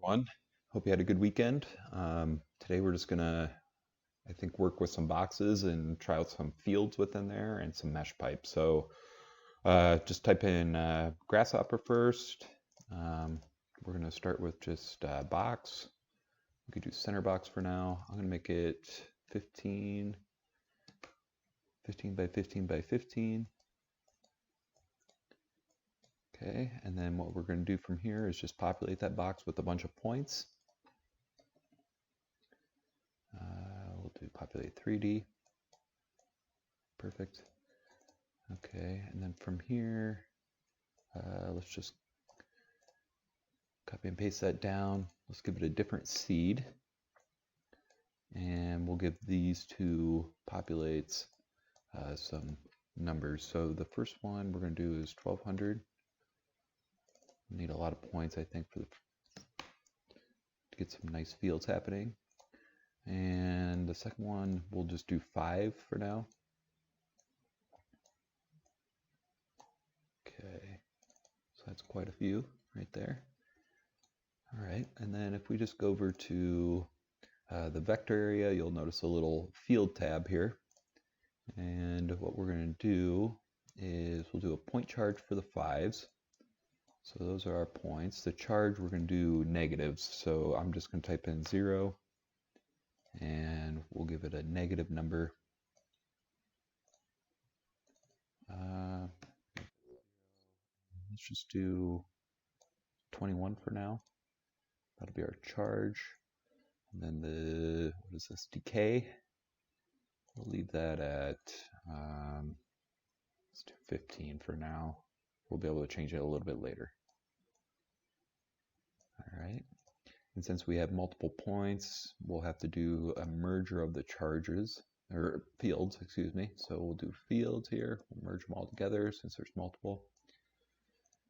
everyone. Hope you had a good weekend. Today we're just gonna, I think, work with some boxes and try out some fields within there and some mesh pipe. So just type in Grasshopper first. Um, we're gonna start with just box. We could do center box for now. I'm gonna make it 15, 15 by 15 by 15. Okay, and then what we're gonna do from here is just populate that box with a bunch of points. We'll do populate 3D. Perfect. Okay, and then from here, let's just copy and paste that down. Let's give it a different seed. And we'll give these two populates some numbers. So the first one we're going to do is 1200. We need a lot of points, I think, to get some nice fields happening. And the second one, we'll just do 5 for now. Okay, so that's quite a few right there. All right, and then if we just go over to the vector area, you'll notice a little field tab here. And what we're going to do is we'll do a point charge for the 5s. So those are our points. The charge, we're going to do negatives. So I'm just going to type in 0, and we'll give it a negative number. Let's just do 21 for now. That'll be our charge. And then the, what is this, decay? We'll leave that at, let's do 15 for now. We'll be able to change it a little bit later. All right. And since we have multiple points, we'll have to do a merger of the charges, or fields, excuse me. So we'll do fields here. We'll merge them all together since there's multiple.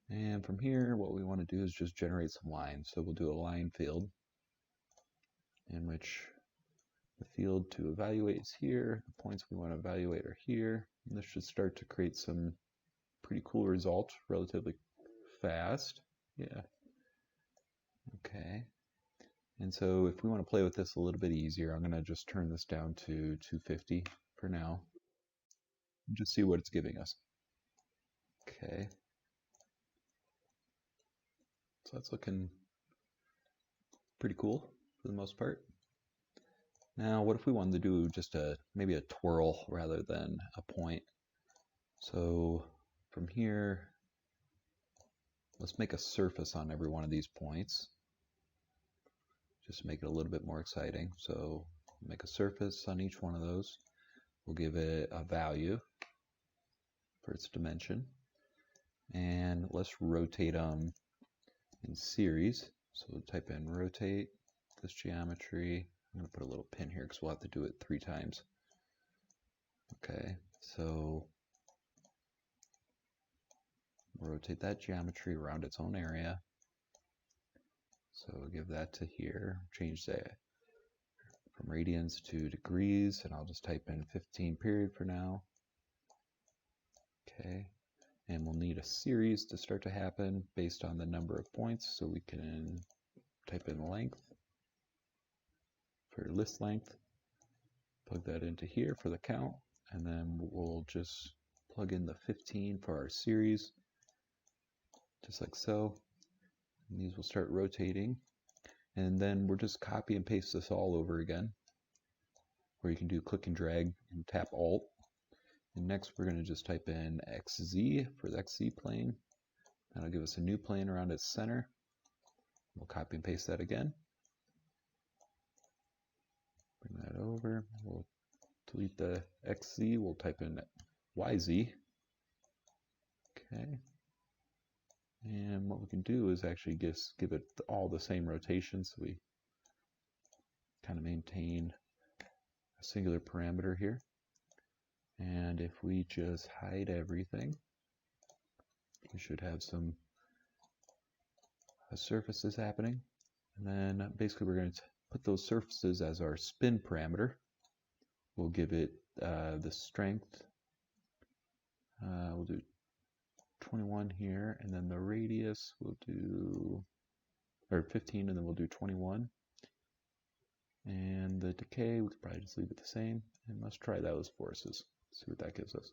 And from here, what we want to do is just generate some lines. So we'll do a line field in which the field to evaluate is here. The points we want to evaluate are here. And this should start to create some pretty cool results relatively fast. Yeah. Okay. And so if we want to play with this a little bit easier, I'm going to just turn this down to 250 for now. And just see what it's giving us. Okay. So that's looking pretty cool for the most part. Now, what if we wanted to do just maybe a twirl rather than a point? So from here, let's make a surface on every one of these points. Just to make it a little bit more exciting. So make a surface on each one of those. We'll give it a value for its dimension. And let's rotate them in series. So we'll type in rotate this geometry. I'm going to put a little pin here because we'll have to do it 3 times. Okay, so rotate that geometry around its own area. So we'll give that to here. Change that from radians to degrees, and I'll just type in 15 period for now. Okay, and we'll need a series to start to happen based on the number of points, so we can type in length for list length, plug that into here for the count, and then we'll just plug in the 15 for our series, just like so. And these will start rotating, and then we'll just copy and paste this all over again, or you can do click and drag and tap Alt. And next we're going to just type in XZ for the XZ plane. That'll give us a new plane around its center. We'll copy and paste that again. Bring that over. We'll delete the XZ. We'll type in YZ. Okay. And what we can do is actually just give it all the same rotation, so we kind of maintain a singular parameter here. And if we just hide everything, we should have some surfaces happening. And then basically we're going to put those surfaces as our spin parameter. We'll give it the strength. We'll do 21 here, and then the radius we'll do or 15, and then we'll do 21. And the decay, we could probably just leave it the same. And let's try those forces, see what that gives us.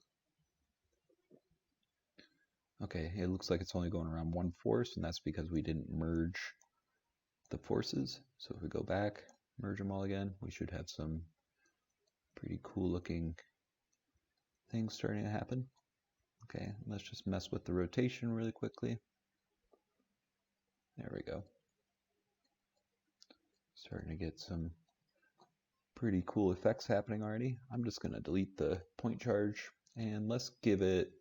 Okay, it looks like it's only going around one force, and that's because we didn't merge the forces. So if we go back, merge them all again, we should have some pretty cool looking things starting to happen. Okay, let's just mess with the rotation really quickly. There we go. Starting to get some pretty cool effects happening already. I'm just going to delete the point charge, and let's give it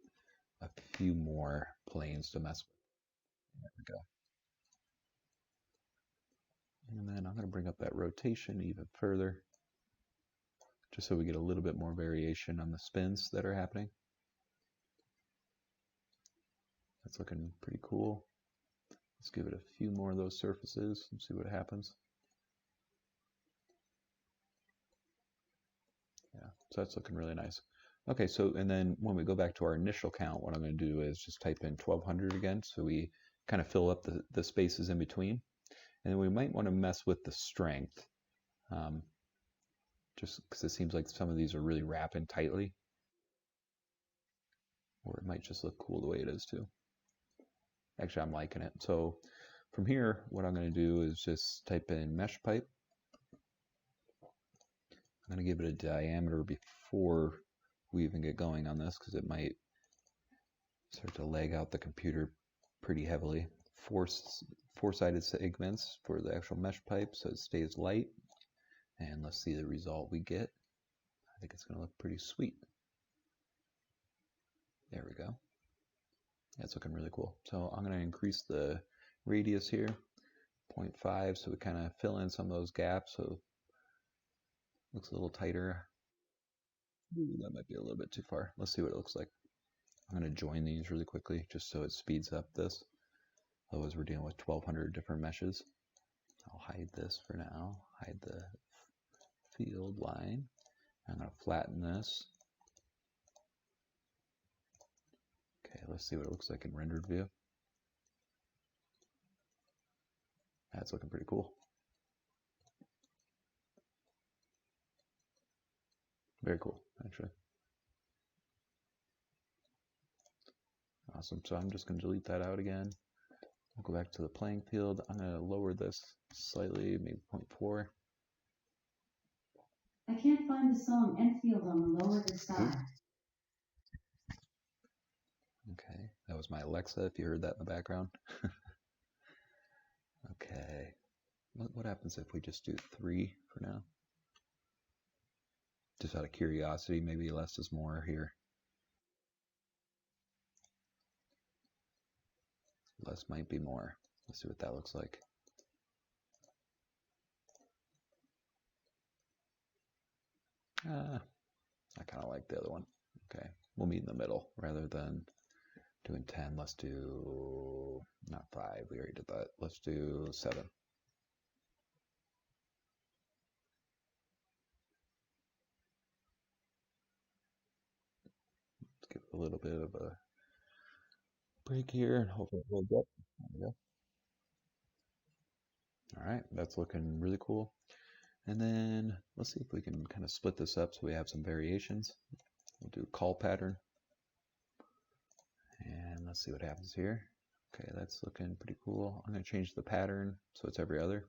a few more planes to mess with. There we go. And then I'm going to bring up that rotation even further, just so we get a little bit more variation on the spins that are happening. That's looking pretty cool. Let's give it a few more of those surfaces and see what happens. Yeah, so that's looking really nice. Okay, so and then when we go back to our initial count, what I'm going to do is just type in 1200 again, so we kind of fill up the spaces in between. And then we might want to mess with the strength, just because it seems like some of these are really wrapping tightly. Or it might just look cool the way it is too. Actually, I'm liking it. So from here, what I'm going to do is just type in mesh pipe. I'm going to give it a diameter before we even get going on this, because it might start to lag out the computer pretty heavily. Four-sided segments for the actual mesh pipe, so it stays light. And let's see the result we get. I think it's going to look pretty sweet. There we go. That's looking really cool. So I'm going to increase the radius here, 0.5, so we kind of fill in some of those gaps, so it looks a little tighter. Ooh, that might be a little bit too far. Let's see what it looks like. I'm going to join these really quickly just so it speeds up this. Otherwise we're dealing with 1200 different meshes. I'll hide this for now, hide the field line. I'm going to flatten this. Okay, let's see what it looks like in rendered view. That's looking pretty cool. Very cool, actually. Awesome, so I'm just going to delete that out again. We'll go back to the playing field. I'm going to lower this slightly, maybe 0.4. I can't find the song Enfield on the lower the star. Okay, that was my Alexa, if you heard that in the background. Okay, what happens if we just do 3 for now? Just out of curiosity, maybe less is more here. Less might be more. Let's see what that looks like. I kind of like the other one. Okay, we'll meet in the middle rather than doing 10. Let's do, not 5, we already did that. Let's do 7. Let's give it a little bit of a break here and hopefully it holds up. There we go. All right, that's looking really cool. And then let's see if we can kind of split this up so we have some variations. We'll do call pattern. And let's see what happens here. Okay, that's looking pretty cool. I'm going to change the pattern so it's every other.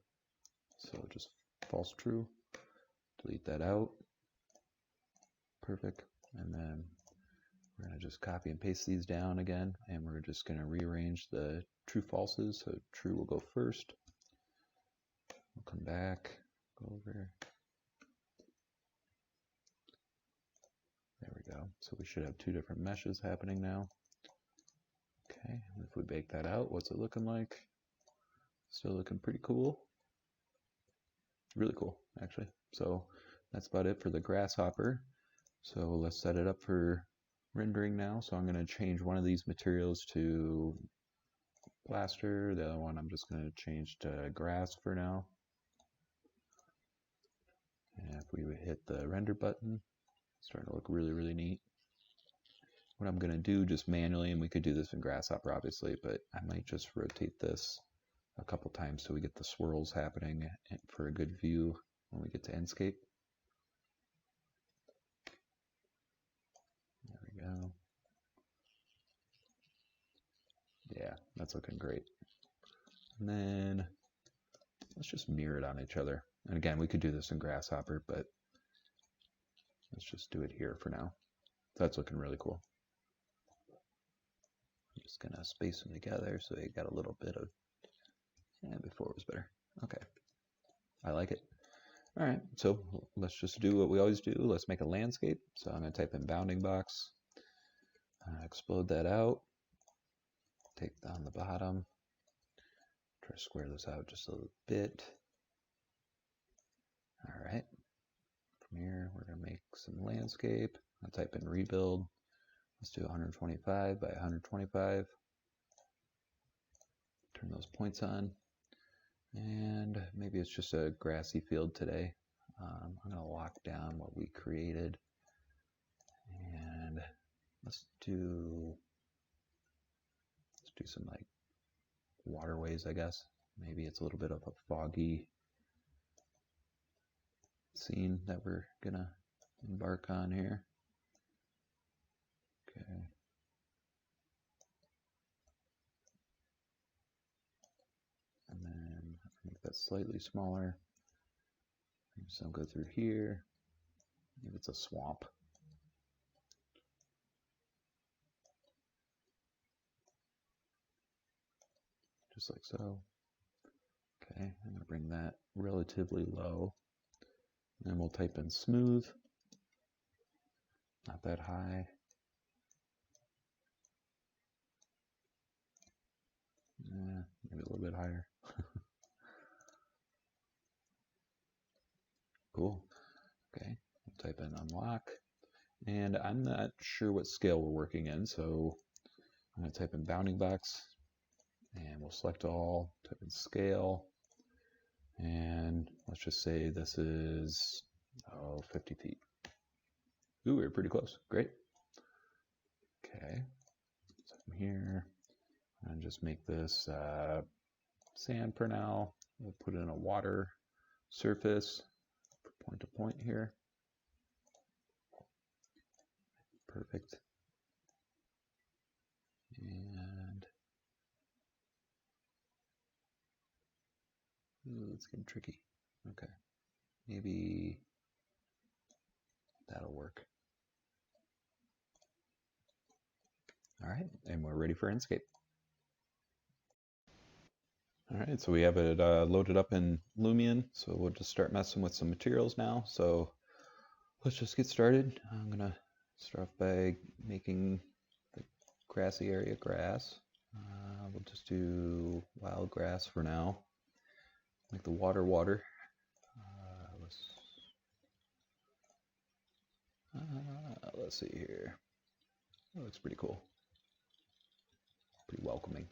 So just false true. Delete that out. Perfect. And then we're going to just copy and paste these down again. And we're just going to rearrange the true falses. So true will go first. We'll come back, go over. There we go. So we should have 2 different meshes happening now. Okay, if we bake that out, what's it looking like? Still looking pretty cool. Really cool, actually. So that's about it for the Grasshopper. So let's set it up for rendering now. So I'm going to change one of these materials to plaster. The other one I'm just going to change to grass for now. And if we hit the render button, it's starting to look really, really neat. What I'm going to do just manually, and we could do this in Grasshopper obviously, but I might just rotate this a couple times so we get the swirls happening for a good view when we get to Endscape. There we go. Yeah, that's looking great. And then let's just mirror it on each other. And again, we could do this in Grasshopper, but let's just do it here for now. That's looking really cool. I'm just gonna space them together so they got a little bit of, yeah, before it was better. Okay, I like it. All right, so let's just do what we always do. Let's make a landscape. So I'm gonna type in bounding box, explode that out, take down the bottom, try to square this out just a little bit. All right, from here we're gonna make some landscape. I'll type in rebuild. Let's do 125 by 125. Turn those points on. And maybe it's just a grassy field today. I'm going to lock down what we created. And let's do some like waterways, I guess. Maybe it's a little bit of a foggy scene that we're going to embark on here. Okay. And then make that slightly smaller. Maybe some go through here. Maybe it's a swamp. Just like so. Okay, I'm going to bring that relatively low. And then we'll type in smooth. Not that high. Maybe a little bit higher. Cool. Okay, we'll type in unlock. And I'm not sure what scale we're working in, so I'm going to type in bounding box. And we'll select all, type in scale. And let's just say this is 50 feet. Ooh, we're pretty close. Great. Okay, so from here, and just make this sand for now. We'll put in a water surface for point to point here. Perfect. And ooh, it's getting tricky. Okay, maybe that'll work. All right, and we're ready for Inkscape. All right, so we have it loaded up in Lumion, so we'll just start messing with some materials now. So let's just get started. I'm gonna start off by making the grassy area grass. We'll just do wild grass for now. Make the water. Let's see here. That looks pretty cool. Pretty welcoming.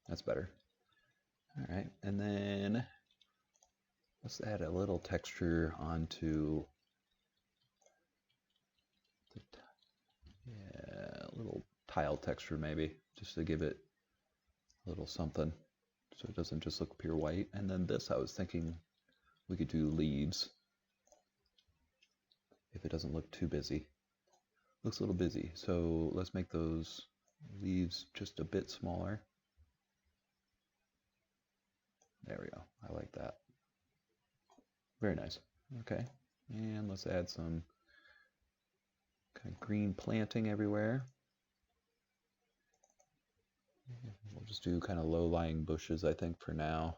That's better. All right, and then let's add a little texture onto a little tile texture maybe, just to give it a little something so it doesn't just look pure white. And then this, I was thinking we could do leaves if it doesn't look too busy. Looks a little busy, so let's make those leaves just a bit smaller. There we go. I like that. Very nice. Okay, and let's add some kind of green planting everywhere. We'll just do kind of low-lying bushes, I think, for now.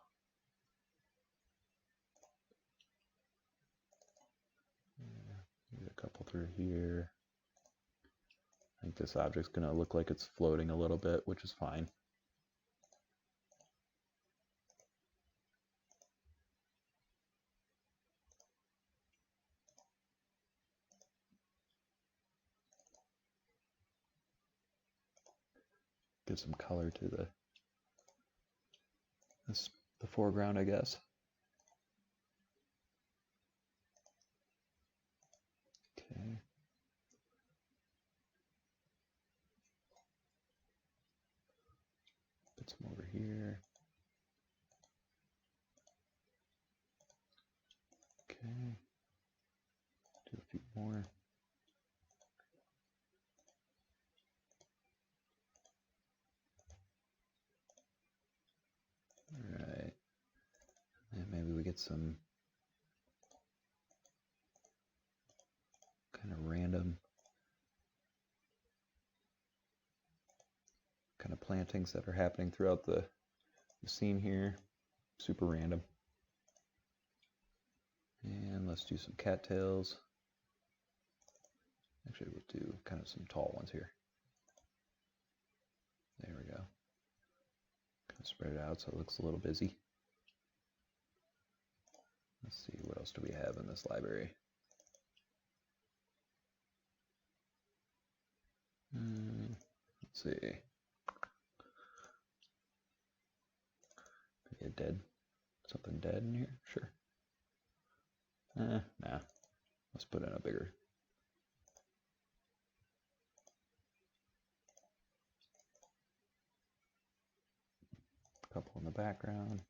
Maybe a couple through here. I think this object's going to look like it's floating a little bit, which is fine. Give some color to the foreground, I guess. Okay. Put some over here. get some kind of random kind of plantings that are happening throughout the scene here. Super random. And let's do some cattails. Actually, we'll do kind of some tall ones here. There we go. Kind of spread it out so it looks a little busy. Let's see, what else do we have in this library? Let's see. Maybe something dead in here? Sure. Nah. Let's put in a bigger. Couple in the background.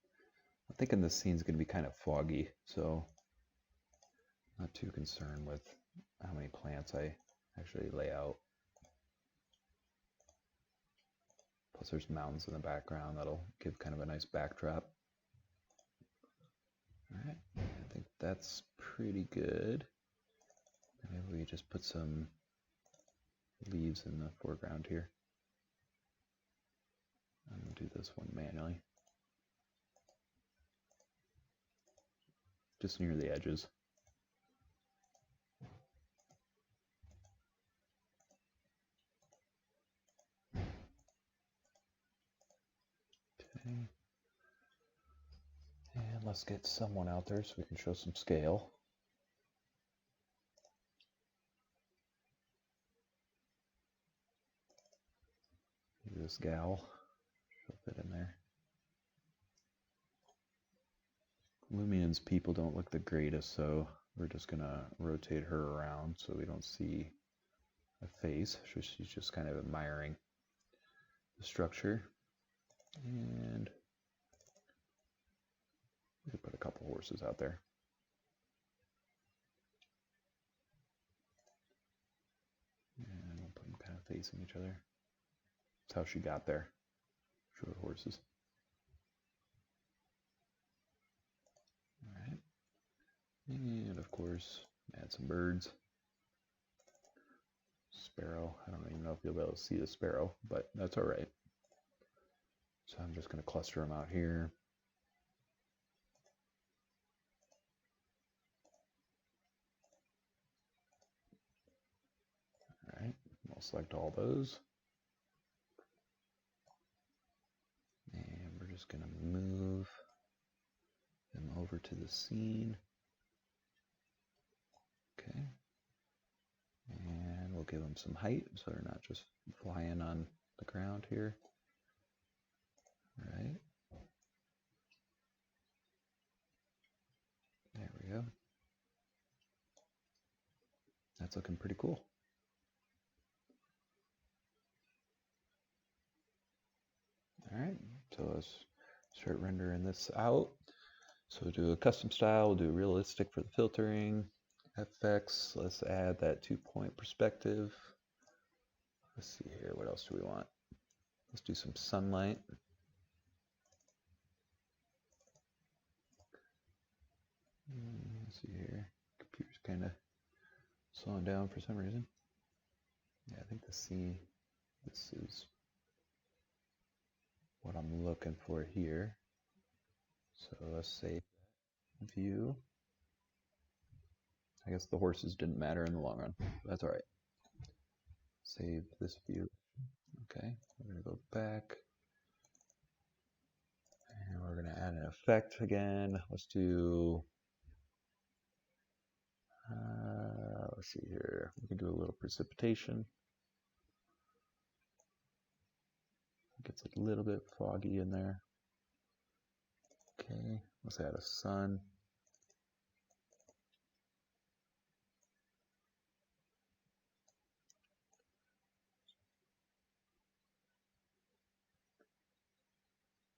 I'm thinking this scene's going to be kind of foggy, so not too concerned with how many plants I actually lay out. Plus there's mountains in the background that'll give kind of a nice backdrop. Alright, I think that's pretty good. Maybe we just put some leaves in the foreground here. I'm going to do this one manually. Just near the edges. Okay. And let's get someone out there so we can show some scale. Maybe this gal. She'll fit in there. Lumien's people don't look the greatest, so we're just gonna rotate her around so we don't see a face. She's just kind of admiring the structure. And we could put a couple horses out there. And we'll put them kind of facing each other. That's how she got there. Show the horses. Alright. And of course, add some birds. Sparrow. I don't even know if you'll be able to see the sparrow, but that's alright. So I'm just going to cluster them out here. Alright, we'll select all those. And we're just going to move them over to the scene. Okay. And we'll give them some height so they're not just flying on the ground here. All right. There we go. That's looking pretty cool. All right, so let's start rendering this out. So we'll do a custom style, we'll do realistic for the filtering. FX, let's add that 2-point perspective. Let's see here, what else do we want? Let's do some sunlight. Let's see here, computer's kind of slowing down for some reason. Yeah, I think this is what I'm looking for here. So let's save view. I guess the horses didn't matter in the long run. That's all right. Save this view. Okay, we're going to go back. And we're going to add an effect again. Let's do, let's see here. We can do a little precipitation. It gets a little bit foggy in there. Okay, let's add a sun.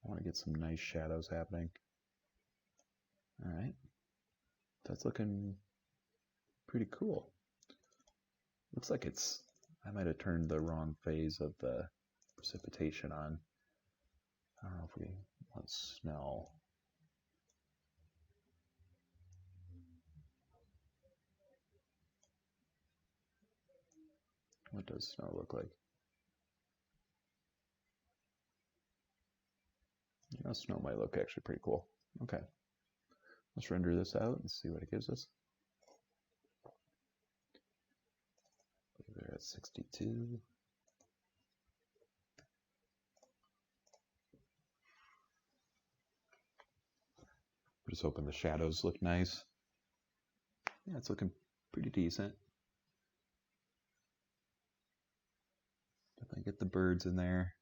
I want to get some nice shadows happening. All right, that's looking pretty cool. Looks like I might have turned the wrong phase of the precipitation on. I don't know if we want snow. What does snow look like? You know, snow might look actually pretty cool. Okay. Let's render this out and see what it gives us. They're at 62. We're just hoping the shadows look nice. Yeah, it's looking pretty decent. Definitely get the birds in there.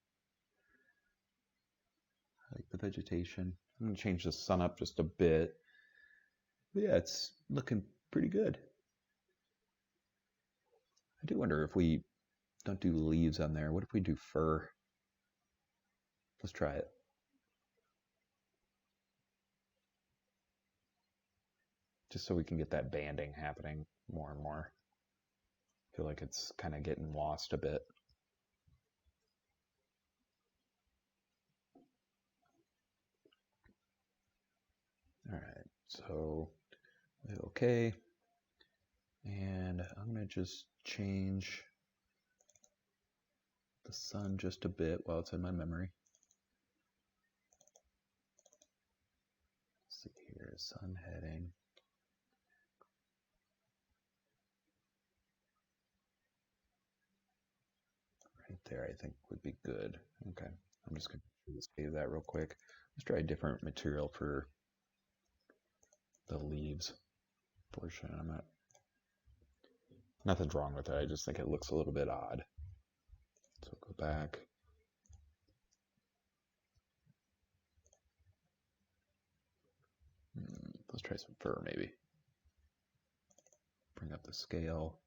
I like the vegetation. I'm going to change the sun up just a bit. But yeah, it's looking pretty good. I do wonder if we don't do leaves on there. What if we do fur? Let's try it. Just so we can get that banding happening more and more. I feel like it's kind of getting lost a bit. All right, so okay. And I'm going to just change the sun just a bit while it's in my memory. Let's see here, sun heading. Right there, I think would be good. Okay, I'm just going to save that real quick. Let's try a different material for the leaves portion. Nothing's wrong with it. I just think it looks a little bit odd. So go back. Let's try some fur maybe. Bring up the scale.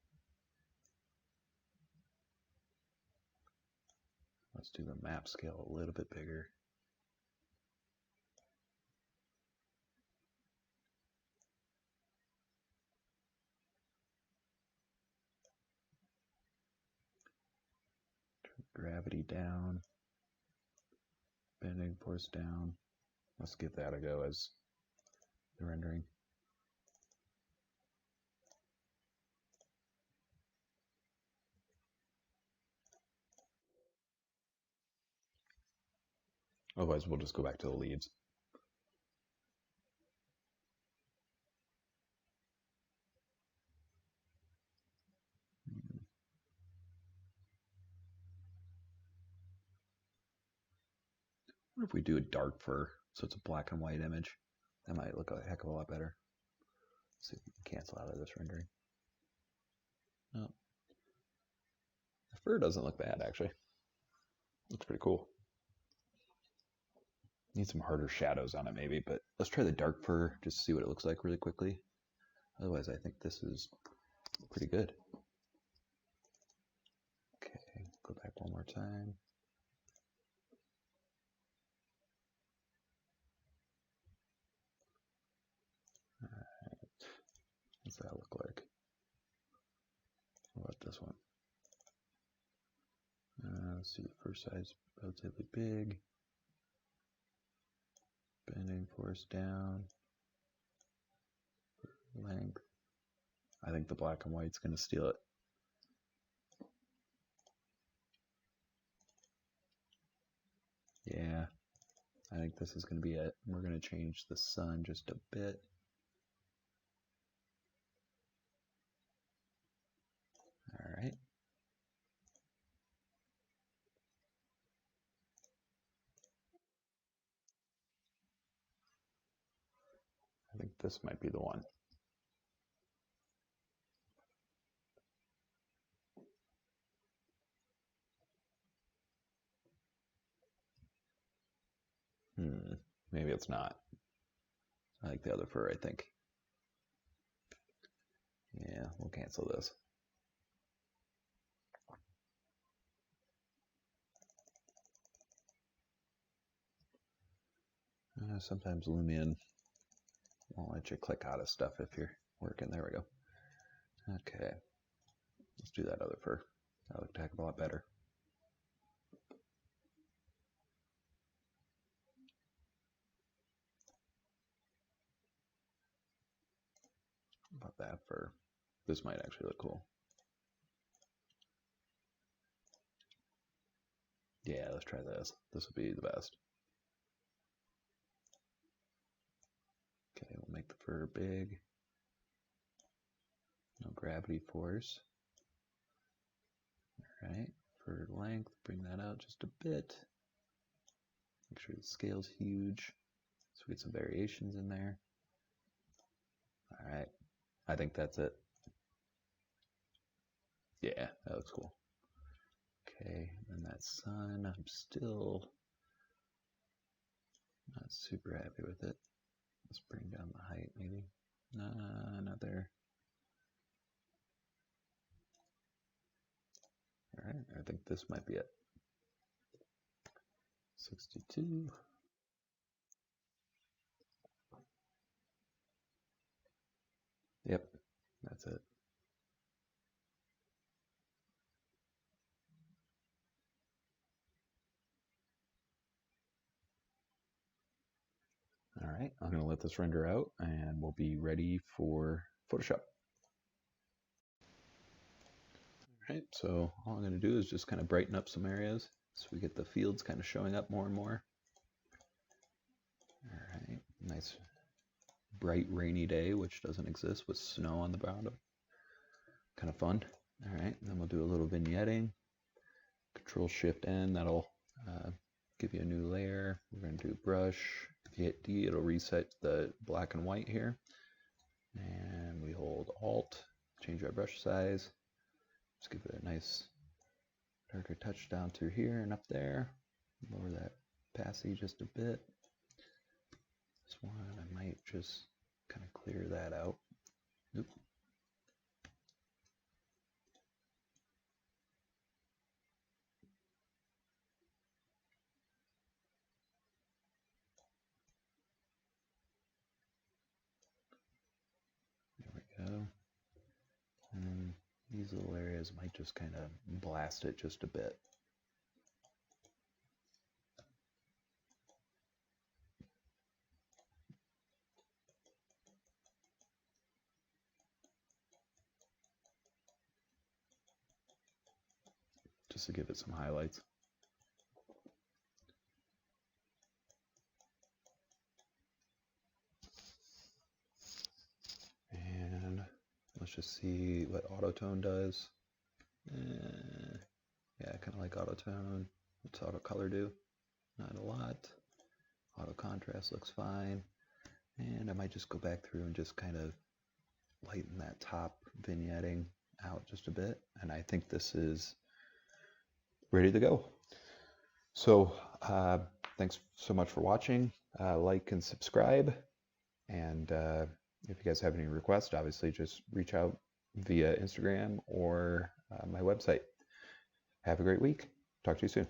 Let's do the map scale a little bit bigger. Turn gravity down. Bending force down. Let's give that a go as the rendering. Otherwise, we'll just go back to the leaves. What if we do a dark fur, so it's a black and white image? That might look a heck of a lot better. Let's see if we can cancel out of this rendering. No. The fur doesn't look bad, actually. Looks pretty cool. Need some harder shadows on it, maybe, but let's try the dark fur just to see what it looks like really quickly. Otherwise, I think this is pretty good. Okay, go back one more time. All right. What's that look like? What about this one? Let's see, the first side's relatively big. Bending force down. Length. I think the black and white's going to steal it. Yeah, I think this is going to be it. We're going to change the sun just a bit. All right. I think this might be the one. Maybe it's not. I like the other fur, I think. Yeah, we'll cancel this. Sometimes Lumion won't let you click out of stuff if you're working. There we go. Okay. Let's do that other fur. That looked a heck of a lot better. About that fur. This might actually look cool. Yeah, let's try this. This will be the best. Okay, we'll make the fur big. No gravity force. All right, fur length, bring that out just a bit. Make sure the scale's huge, so we get some variations in there. All right, I think that's it. Yeah, that looks cool. Okay, and that sun, I'm still not super happy with it. Let's bring down the height maybe. Not there. All right, I think this might be it. 62. Yep, that's it. All right, I'm going to let this render out and we'll be ready for Photoshop. All right, so all I'm going to do is just kind of brighten up some areas so we get the fields kind of showing up more and more. All right, nice bright rainy day, which doesn't exist with snow on the bottom. Kind of fun. All right, then we'll do a little vignetting. Control-Shift-N, that'll give you a new layer. We're going to do brush. If you hit D, it'll reset the black and white here. And we hold Alt, change our brush size. Just give it a nice darker touch down through here and up there. Lower that opacity just a bit. This one, I might just kind of clear that out. Oop. There we go. And these little areas might just kind of blast it just a bit. Just to give it some highlights. And let's just see what autotone does. Yeah, I kind of like autotone. What's auto color do? Not a lot. Auto contrast looks fine. And I might just go back through and just kind of lighten that top vignetting out just a bit. And I think this is ready to go. So thanks so much for watching. Like and subscribe. And if you guys have any requests, obviously just reach out via Instagram or my website. Have a great week. Talk to you soon.